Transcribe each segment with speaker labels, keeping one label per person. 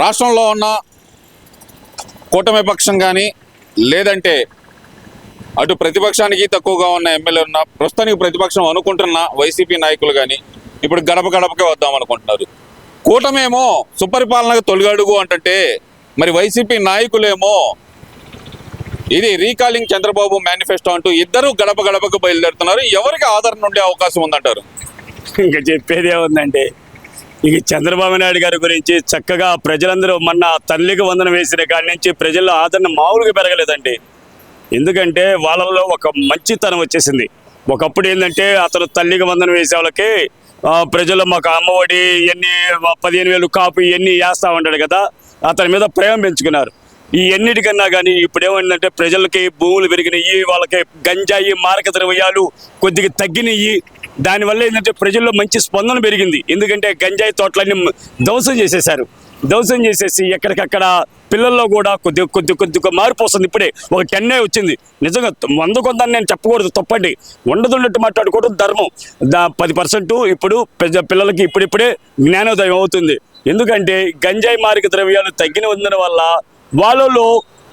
Speaker 1: రాష్ట్రంలో ఉన్న కూటమి పక్షం కానీ లేదంటే అటు ప్రతిపక్షానికి తక్కువగా ఉన్న ఎమ్మెల్యేలు ఉన్న ప్రస్తుతానికి ప్రతిపక్షం అనుకుంటున్న వైసీపీ నాయకులు కానీ ఇప్పుడు గడప గడపకే వద్దాం అనుకుంటున్నారు. కూటమేమో సుపరిపాలనకు తొలిగడుగు అంటే మరి వైసీపీ నాయకులేమో ఇది రీకాలింగ్ చంద్రబాబు మేనిఫెస్టో అంటూ ఇద్దరు గడప గడపకు బయలుదేరుతున్నారు. ఎవరికి ఆదరణ ఉండే అవకాశం ఉందంటారు?
Speaker 2: ఇంకా చెప్పేదే ఉందండి. ఇక చంద్రబాబు నాయుడు గారి గురించి చక్కగా ప్రజలందరూ మొన్న తల్లికి వందనం వేసిన కాడి నుంచి ప్రజల్లో ఆదరణ మామూలుగా పెరగలేదండి. ఎందుకంటే వాళ్ళలో ఒక మంచితనం వచ్చేసింది. ఒకప్పుడు ఏంటంటే అతను తల్లికి వందనం వేసే వాళ్ళకి ప్రజల్లో మాకు అమ్మఒడి ఎన్ని 15,000 కాపు ఇవన్నీ వేస్తా ఉంటాడు కదా, అతని మీద ప్రేమ పెంచుకున్నారు. ఈ ఎన్నిటికన్నా కానీ ఇప్పుడు ఏమైందంటే ప్రజలకి భూములు పెరిగినాయి, వాళ్ళకి గంజాయి మారక ద్రవ్యాలు కొద్దిగా తగ్గినాయి. దానివల్ల ఏంటంటే ప్రజల్లో మంచి స్పందన పెరిగింది. ఎందుకంటే గంజాయి తోటలన్నీ ధ్వంసం చేసేశారు. ధ్వంసం చేసేసి ఎక్కడికక్కడ పిల్లల్లో కూడా కొద్దిగా మార్పు వస్తుంది. ఇప్పుడే ఒక 10 వచ్చింది. నిజంగా 100 కొందని నేను చెప్పకూడదు, తప్పండి. ఉండదున్నట్టు మాట్లాడుకోవడం ధర్మం. 10% ఇప్పుడు పిల్లలకి ఇప్పుడిప్పుడే జ్ఞానోదయం అవుతుంది. ఎందుకంటే గంజాయి మారక ద్రవ్యాలు తగ్గిన వల్ల వాళ్ళలో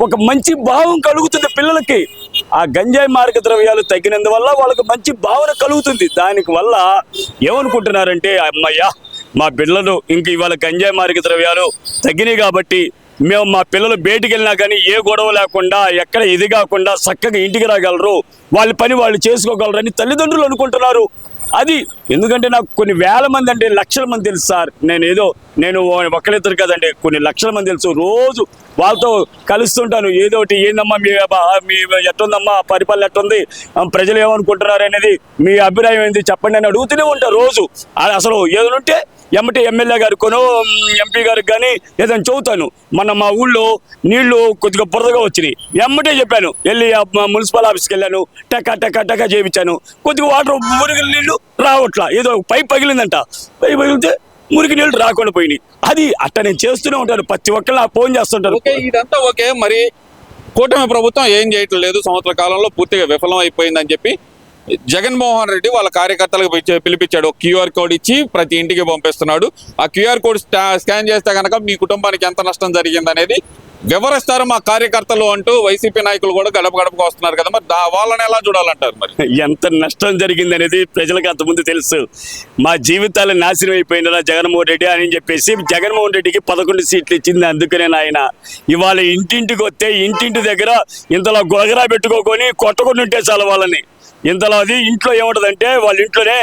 Speaker 2: ఒక మంచి భావం కలుగుతుంది పిల్లలకి. ఆ గంజాయి మారక ద్రవ్యాలు తగ్గినందువల్ల వాళ్ళకి మంచి భావన కలుగుతుంది. దానికి వల్ల ఏమనుకుంటున్నారంటే అమ్మయ్యా మా పిల్లలు ఇంక ఇవాళ గంజాయి మారక ద్రవ్యాలు తగ్గినాయి కాబట్టి మేము మా పిల్లలు బయటికి వెళ్ళినా కానీ ఏ గొడవ లేకుండా ఎక్కడ ఇది కాకుండా చక్కగా ఇంటికి రాగలరు, వాళ్ళ పని వాళ్ళు చేసుకోగలరని తల్లిదండ్రులు అనుకుంటున్నారు. అది ఎందుకంటే నాకు కొన్ని వేల మంది అంటే లక్షల మంది తెలుసు సార్. నేను ఒక్కరిద్దరు కదండి, కొన్ని లక్షల మంది తెలుసు. రోజు వాళ్ళతో కలుస్తుంటాను. ఏదోటి ఏందమ్మా మీ ఎట్టుందమ్మా పరిపాలన ఎట్టుంది, ప్రజలు ఏమనుకుంటున్నారు అనేది మీ అభిప్రాయం ఏంది చెప్పండి అని అడుగుతూనే ఉంటారు రోజు. అసలు ఏదైనా ఎమ్మటి ఎమ్మెల్యే గారికి ఎంపీ గారికి కానీ ఏదైనా చెబుతాను. మా ఊళ్ళో నీళ్లు కొద్దిగా బురదగా వచ్చినాయి, ఎమ్మటే చెప్పాను. వెళ్ళి మున్సిపల్ ఆఫీస్కి వెళ్ళాను, టెక్క చేయించాను. కొద్దిగా వాటర్ మురికి నీళ్లు రావట్లా, ఏదో పైప్ పగిలిందంట, పైప్ పగిలితే మురికి నీళ్లు రాకుండా పోయినాయి. అది అట్ట నేను చేస్తూనే ఉంటాను. ప్రతి ఒక్కరు నాకు ఫోన్ చేస్తుంటారు.
Speaker 1: ఇదంతా ఓకే, మరి కూటమి ప్రభుత్వం ఏం చేయట్లేదు, సంవత్సర కాలంలో పూర్తిగా విఫలం అయిపోయిందని చెప్పి జగన్మోహన్ రెడ్డి వాళ్ళ కార్యకర్తలకు పిలిపించాడు. క్యూఆర్ కోడ్ ఇచ్చి ప్రతి ఇంటికి పంపిస్తున్నాడు. ఆ క్యూఆర్ కోడ్ స్కాన్ చేస్తే కనుక మీ కుటుంబానికి ఎంత నష్టం జరిగింది అనేది వివరిస్తారు మా కార్యకర్తలు అంటూ వైసీపీ నాయకులు కూడా గడప గడపకు వస్తున్నారు కదా. మరి వాళ్ళని ఎలా చూడాలంటారు? మరి
Speaker 2: ఎంత నష్టం జరిగింది అనేది ప్రజలకు అంతకుముందు తెలుసు. మా జీవితాలు నాశనం అయిపోయిన జగన్మోహన్ రెడ్డి అని చెప్పేసి జగన్మోహన్ రెడ్డికి 11 సీట్లు ఇచ్చింది. అందుకనే ఆయన ఇవాళ ఇంటింటికి వస్తే ఇంటింటి దగ్గర ఇంతలో గొలగరా పెట్టుకోకొని కొట్టకుండా ఉంటే చాలు వాళ్ళని. ఇంతలో అది ఇంట్లో ఏముంటుందంటే వాళ్ళ ఇంట్లోనే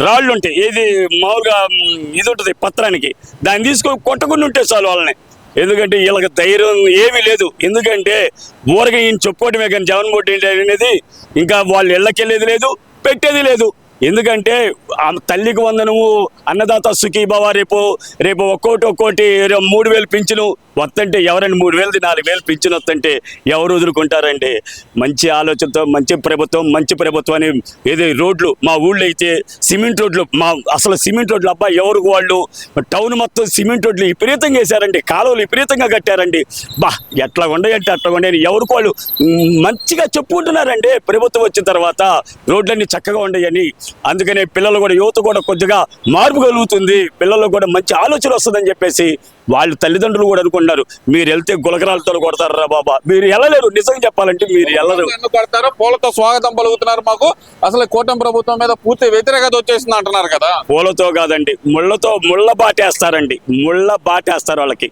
Speaker 2: రాళ్ళు ఉంటాయి, ఏది మామూలుగా ఇది ఉంటుంది పత్రానికి, దాన్ని తీసుకొని కొట్టకుండా ఉంటే చాలు వాళ్ళని. ఎందుకంటే వీళ్ళకి ధైర్యం ఏమీ లేదు. ఎందుకంటే ఊరగా ఈయన చెప్పుకోవడమే కానీ జగన్మోహన్ రెడ్డి అనేది ఇంకా వాళ్ళు ఇళ్ళకెళ్ళేది లేదు, పెట్టేది లేదు. ఎందుకంటే తల్లికి వందనము, అన్నదాత సుఖీభవ, రేపు ఒక్కోటి 3,000 పింఛను వస్తుంటే ఎవరైనా 3,000 4,000 పింఛను వస్తుంటే ఎవరు వదులుకుంటారండి? మంచి ఆలోచనతో మంచి ప్రభుత్వాన్ని ఏదో రోడ్లు మా ఊళ్ళో అయితే సిమెంట్ రోడ్లు, అసలు సిమెంట్ రోడ్లు అబ్బా ఎవరికి వాళ్ళు టౌన్ మొత్తం సిమెంట్ రోడ్లు విపరీతంగా వేశారండి, కాలువలు విపరీతంగా కట్టారండి. ఎట్లా ఉండయంటే అట్లా ఉండని ఎవరికి వాళ్ళు మంచిగా చెప్పుకుంటున్నారండి. ప్రభుత్వం వచ్చిన తర్వాత రోడ్లన్నీ చక్కగా ఉండయని. అందుకనే పిల్లలు కూడా, యువత కూడా కొద్దిగా మార్పు కలుగుతుంది, పిల్లలకు కూడా మంచి ఆలోచన వస్తుందని చెప్పేసి వాళ్ళు తల్లిదండ్రులు కూడా అనుకుంటున్నారు. మీరు వెళ్తే గులకరాలతో కొడతారా బాబా, మీరు వెళ్ళలేరు. నిజంగా చెప్పాలంటే మీరు వెళ్ళరు.
Speaker 1: కొడతారు, పూలతో స్వాగతం పలుకుతున్నారు. మాకు అసలు కూటమి ప్రభుత్వం మీద పూర్తి వ్యతిరేకత వచ్చేసింది అంటున్నారు కదా.
Speaker 2: పూలతో కాదండి, ముళ్ళ బాటేస్తారండి. ముళ్ళ బాటేస్తారు వాళ్ళకి.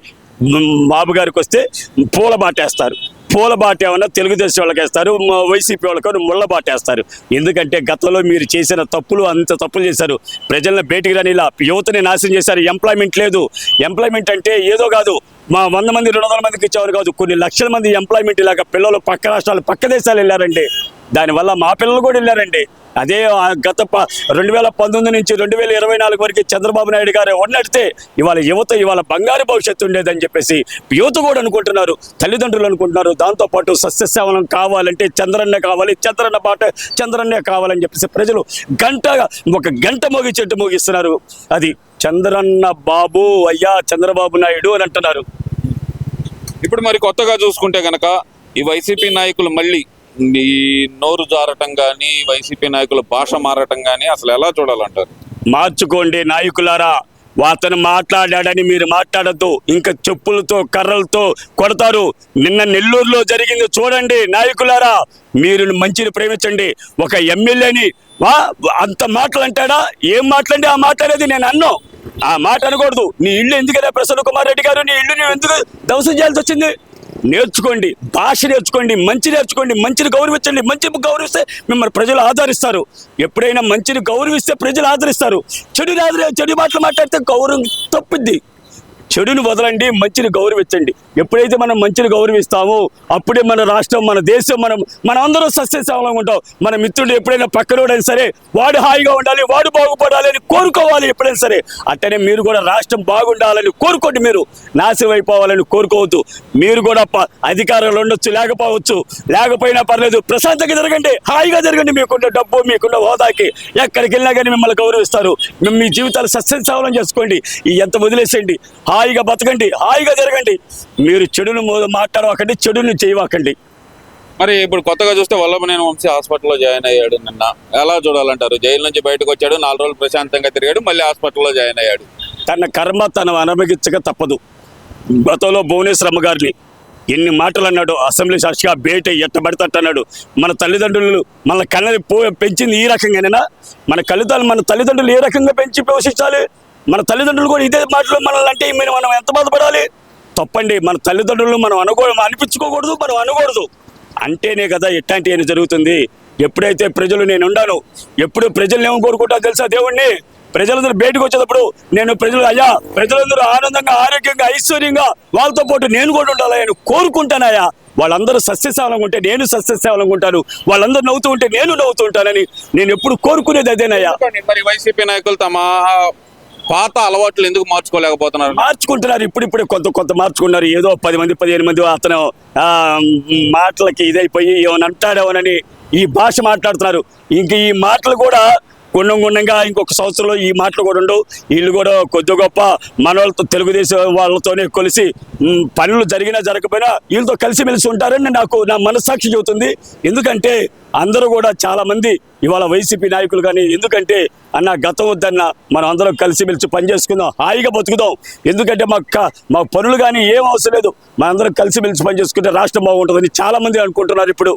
Speaker 2: బాబు గారికి వస్తే పూల బాటేస్తారు. పూల బాట ఏమన్నా తెలుగుదేశం వాళ్ళకి వేస్తారు, వైసీపీ వాళ్ళకి ముళ్ళ బాటేస్తారు. ఎందుకంటే గతంలో మీరు చేసిన తప్పులు, అంత తప్పులు చేశారు. ప్రజలను బయటికి రాని ఇలా యువతని నాశనం చేశారు. ఎంప్లాయ్మెంట్ లేదు. ఎంప్లాయ్మెంట్ అంటే ఏదో కాదు, 100 మంది 200 మందికి ఇచ్చేవారు కాదు, కొన్ని లక్షల మంది ఎంప్లాయ్మెంట్ ఇలాగ పిల్లలు పక్క రాష్ట్రాలు పక్క దేశాలు వెళ్ళారండి. దానివల్ల మా పిల్లలు కూడా వెళ్ళారండి. అదే గత 2019 నుంచి 2024 వరకు చంద్రబాబు నాయుడు గారు ఉన్నట్టే ఇవాళ బంగారు భవిష్యత్తు ఉండేదని చెప్పేసి యువత కూడా అనుకుంటున్నారు, తల్లిదండ్రులు అనుకుంటున్నారు. దాంతోపాటు సస్యశ్యామలం కావాలంటే చంద్రన్న కావాలి, చంద్రన్నే కావాలని చెప్పేసి ప్రజలు ఒక గంట మోగించేట్టు మోగిస్తున్నారు. అది చంద్రన్న బాబు అయ్యా చంద్రబాబు నాయుడు అని అంటున్నారు.
Speaker 1: ఇప్పుడు మరి కొత్తగా చూసుకుంటే కనుక ఈ వైసీపీ నాయకులు మళ్ళీ ఈ నోరు జారటం కానీ, వైసీపీ నాయకుల భాష మారటం కానీ అసలు ఎలా చూడాలంటారు?
Speaker 2: మార్చుకోండి నాయకులారా. అతను మాట్లాడాడని మీరు మాట్లాడద్దు. ఇంకా చెప్పులతో కర్రలతో కొడతారు. నిన్న నెల్లూరులో జరిగింది చూడండి నాయకులారా. మీరు మంచిని ప్రేమించండి. ఒక ఎమ్మెల్యేని అంత మాటలు అంటాడా? ఏం మాట్లాడి ఆ మాట్లాడేది నేను అన్నాను. ఆ మాట అనకూడదు. నీ ఇల్లు ఎందుకనే ప్రసన్న కుమార్ రెడ్డి గారు, నీ ఇల్లు నువ్వు ఎందుకు ధ్వంసం చేయాల్సి వచ్చింది? నేర్చుకోండి, భాష నేర్చుకోండి, మంచి నేర్చుకోండి, మంచిని గౌరవించండి. మంచిని గౌరవిస్తే మిమ్మల్ని ప్రజలు ఆదరిస్తారు. ఎప్పుడైనా మంచిని గౌరవిస్తే ప్రజలు ఆదరిస్తారు. చెడు మాటలు మాట్లాడితే గౌరవం తప్పుద్ది. చెడుని వదలండి, మంచిని గౌరవించండి. ఎప్పుడైతే మనం మంచిని గౌరవిస్తామో అప్పుడే మన రాష్ట్రం, మన దేశం, మనం అందరూ సస్యశ్యామలంగా ఉంటాం. మన మిత్రుడు ఎప్పుడైనా పక్కనోడైనా సరే వాడు హాయిగా ఉండాలి, వాడు బాగుపడాలి అని కోరుకోవాలి ఎప్పుడైనా సరే. అట్టనే మీరు కూడా రాష్ట్రం బాగుండాలని కోరుకోండి. మీరు నాశనం అయిపోవాలని కోరుకోవద్దు. మీరు కూడా అధికారంలో ఉండొచ్చు, లేకపోయినా పర్లేదు, ప్రశాంతంగా జరగండి, హాయిగా జరగండి. మీకున్న డబ్బు, మీకున్న హోదాకి ఎక్కడికి వెళ్ళినా కానీ మిమ్మల్ని గౌరవిస్తారు. మీ జీవితాలు సస్యశ్యామలం చేసుకోండి. ఎంత వదిలేసేయండి, హాయిగా బతకండి, హాయిగా జరగండి. మీరు చెడును మాట్లాడవకండి, చెడుని చేయవకండి.
Speaker 1: మరి ఇప్పుడు కొత్తగా చూస్తే వల్లభనేని వంశీ హాస్పిటల్లో జాయిన్ అయ్యాడు. నిన్న ఎలా చూడాలంటారు? జైలు నుంచి బయటకు వచ్చాడు, 4 రోజులు ప్రశాంతంగా తిరిగాడు, మళ్ళీ హాస్పిటల్లో జాయిన్ అయ్యాడు.
Speaker 2: తన కర్మ తను అనుభవించక తప్పదు. గతంలో భువనేశ్వరమ్మ గారిని ఎన్ని మాటలు అన్నాడు. అసెంబ్లీ సాక్షిగా బేట ఎట్టబడితట్టు అన్నాడు. మన తల్లిదండ్రులు మన కన్నది పెంచింది ఈ రకంగానేనా? మన తల్లిదండ్రులు ఏ రకంగా పెంచి పోషించాలి? మన తల్లిదండ్రులు కూడా ఇదే మాటలు మనల్ని అంటే మనం ఎంత బాధపడాలి? తప్పండి. మన తల్లిదండ్రులు మనం అనిపించుకోకూడదు, మనం అనకూడదు. అంటేనే కదా ఇట్లాంటివి జరుగుతుంది. ఎప్పుడైతే ప్రజలు నేను ఉండాను, ఎప్పుడు ప్రజల్ని ఏమో కోరుకుంటా తెలుసా? దేవుణ్ణి ప్రజలందరూ బయటకు వచ్చేటప్పుడు ప్రజలందరూ ఆనందంగా, ఆరోగ్యంగా, ఐశ్వర్యంగా వాళ్ళతో పాటు నేను కూడా ఉండాలని కోరుకుంటానయ్యా. వాళ్ళందరూ సస్యశ్యామలంగా ఉంటే నేను సస్యశ్యామలంగా ఉంటాను, వాళ్ళందరూ నవ్వుతూ ఉంటే నేను నవ్వుతూ ఉంటానని నేను ఎప్పుడు కోరుకునేది అదేనయ్యా.
Speaker 1: మరి వైసీపీ నాయకులు తమ పాత అలవాట్లు ఎందుకు మార్చుకోలేకపోతున్నారు?
Speaker 2: మార్చుకుంటున్నారు. ఇప్పుడు కొంత మార్చుకున్నారు. ఏదో 10 మంది 15 మంది అతను మాటలకి ఇదైపోయి ఏమైనా అంటాడేమోనని ఈ భాష మాట్లాడుతున్నారు. ఇంక ఈ మాటలు కూడా గుండంగా ఇంకొక సంవత్సరంలో ఈ మాటలు కూడా ఉండవు. వీళ్ళు కూడా కొద్ది గొప్ప మన వాళ్ళతో, తెలుగుదేశం వాళ్ళతోనే కలిసి పనులు జరిగినా జరగకపోయినా వీళ్ళతో కలిసిమెలిసి ఉంటారని నా మనస్సాక్షి చెబుతుంది. ఎందుకంటే అందరూ కూడా చాలా మంది ఇవాళ వైసీపీ నాయకులు కానీ, ఎందుకంటే అన్న గతం వద్దన్న మనం అందరం కలిసిమెలిసి పనిచేసుకుందాం, హాయిగా బతుకుదాం. ఎందుకంటే మా పనులు కానీ ఏం అవసరం లేదు, మనందరం కలిసిమెలిసి పనిచేసుకుంటే రాష్ట్రం బాగుంటుందని చాలా మంది అనుకుంటున్నారు ఇప్పుడు.